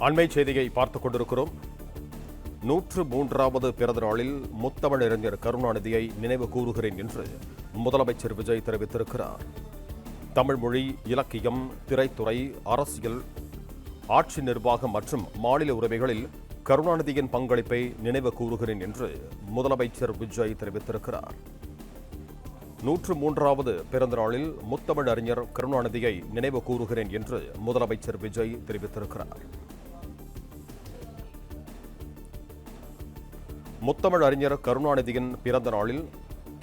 அண்மை செய்தியை பார்த்துக் கொண்டிருக்கிறோம். 103வது பிறந்த நாளில் முத்தமிழறிஞர் கருணாநிதியை நினைவு கூறுகிறேன் என்று முதலமைச்சர் விஜய் தெரிவித்திருக்கிறார். தமிழ் மொழி, இலக்கியம், திரைத்துறை, அரசியல், ஆட்சி நிர்வாகம் மற்றும் மாநில உரிமைகளில் கருணாநிதியின் பங்களிப்பை நினைவு கூறுகிறேன் என்று முதலமைச்சர் விஜய் தெரிவித்திருக்கிறார். 103வது பிறந்த நாளில் முத்தமிழறிஞர் கருணாநிதியை நினைவு கூறுகிறேன் என்று முதலமைச்சர் விஜய் தெரிவித்திருக்கிறார். முத்தமிழறிஞர் கருணாநிதியின் பிறந்த நாளில்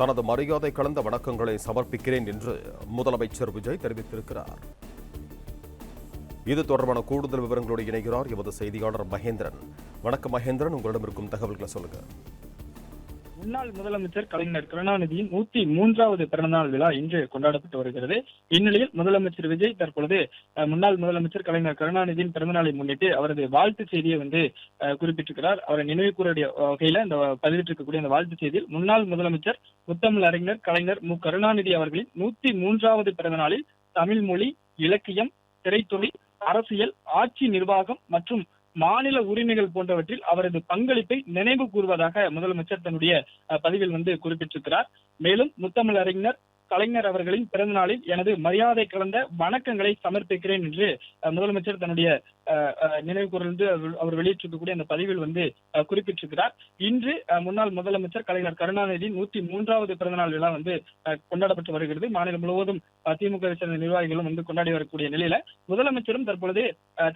தனது மரியாதை கலந்த வணக்கங்களை சமர்ப்பிக்கிறேன் என்று முதலமைச்சர் விஜய் தெரிவித்திருக்கிறார். இது தொடர்பான கூடுதல் விவரங்களோடு இணைகிறார் எமது செய்தியாளர் மகேந்திரன். வணக்கம் மகேந்திரன், உங்களிடம் இருக்கும் தகவல்களை சொல்லுங்க. முன்னாள் முதலமைச்சர் கலைஞர் கருணாநிதியின் 103வது பிறந்தநாள் விழா இன்று கொண்டாடப்பட்டு வருகிறது. இந்நிலையில் முதலமைச்சர் விஜய் தற்பொழுது முன்னாள் முதலமைச்சர் கலைஞர் கருணாநிதியின் பிறந்தநாளை முன்னிட்டு அவரது வாழ்த்து செய்தியை குறிப்பிட்டிருக்கிறார். அவரை நினைவு கூறிய வகையில இந்த பதிவிட்டிருக்கக்கூடிய அந்த வாழ்த்து செய்தியில் முன்னாள் முதலமைச்சர் முத்தமிழறிஞர் கலைஞர் மு கருணாநிதி அவர்களின் 103வது பிறந்தநாளில் தமிழ் மொழி, இலக்கியம், திரைத்துறை, அரசியல், ஆட்சி நிர்வாகம் மற்றும் மாநில உரிமைகள் போன்றவற்றில் அவரது பங்களிப்பை நினைவு கூறுவதாக முதலமைச்சர் தன்னுடைய பதிவில் குறிப்பிட்டிருக்கிறார். மேலும் முத்தமிழறிஞர் கலைஞர் அவர்களின் பிறந்த நாளில் எனது மரியாதை கலந்த வணக்கங்களை சமர்ப்பிக்கிறேன் என்று முதலமைச்சர் தன்னுடைய நினைவு கூர்ந்து அவர் வெளியிட்டிருக்கக்கூடிய அந்த பதிவில் குறிப்பிட்டிருக்கிறார். இன்று முன்னாள் முதலமைச்சர் கலைஞர் கருணாநிதியின் 103வது பிறந்தநாள் விழா கொண்டாடப்பட்டு வருகிறது. மாநிலம் முழுவதும் திமுக சேர்ந்த நிர்வாகிகளும் கொண்டாடி வரக்கூடிய நிலையில முதலமைச்சரும் தற்பொழுது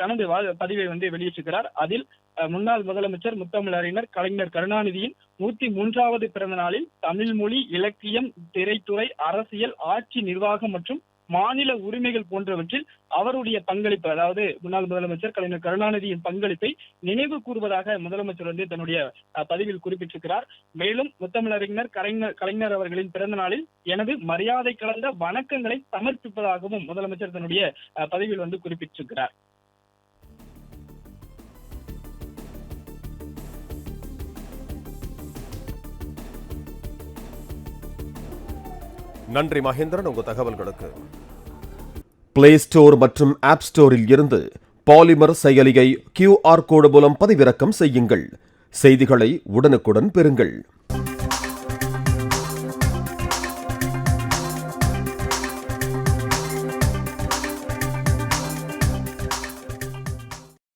தனது பதிவை வெளியிட்டிருக்கிறார். அதில் முன்னாள் முதலமைச்சர் முத்தமிழறிஞர் கலைஞர் கருணாநிதியின் 103வது பிறந்த நாளில் தமிழ் மொழி, இலக்கியம், திரைத்துறை, அரசியல், ஆட்சி நிர்வாகம் மற்றும் மாநில உரிமைகள் போன்றவற்றில் அவருடைய பங்களிப்பு, அதாவது முன்னாள் முதலமைச்சர் கலைஞர் கருணாநிதியின் பங்களிப்பை நினைவு கூறுவதாக முதலமைச்சர் தன்னுடைய பதிவில் குறிப்பிட்டிருக்கிறார். மேலும் முத்தமிழறிஞர் கலைஞர் அவர்களின் பிறந்த நாளில் எனது மரியாதை கலந்த வணக்கங்களை சமர்ப்பிப்பதாகவும் முதலமைச்சர் தன்னுடைய பதிவில் குறிப்பிட்டிருக்கிறார். நன்றி மகேந்திரன், உங்கள் தகவல்களுக்கு. பிளே ஸ்டோர் மற்றும் ஆப் ஸ்டோரில் இருந்து பாலிமர் செயலியை QR கோடு மூலம் பதிவிறக்கம் செய்யுங்கள். செய்திகளை உடனுக்குடன் பெறுங்கள்.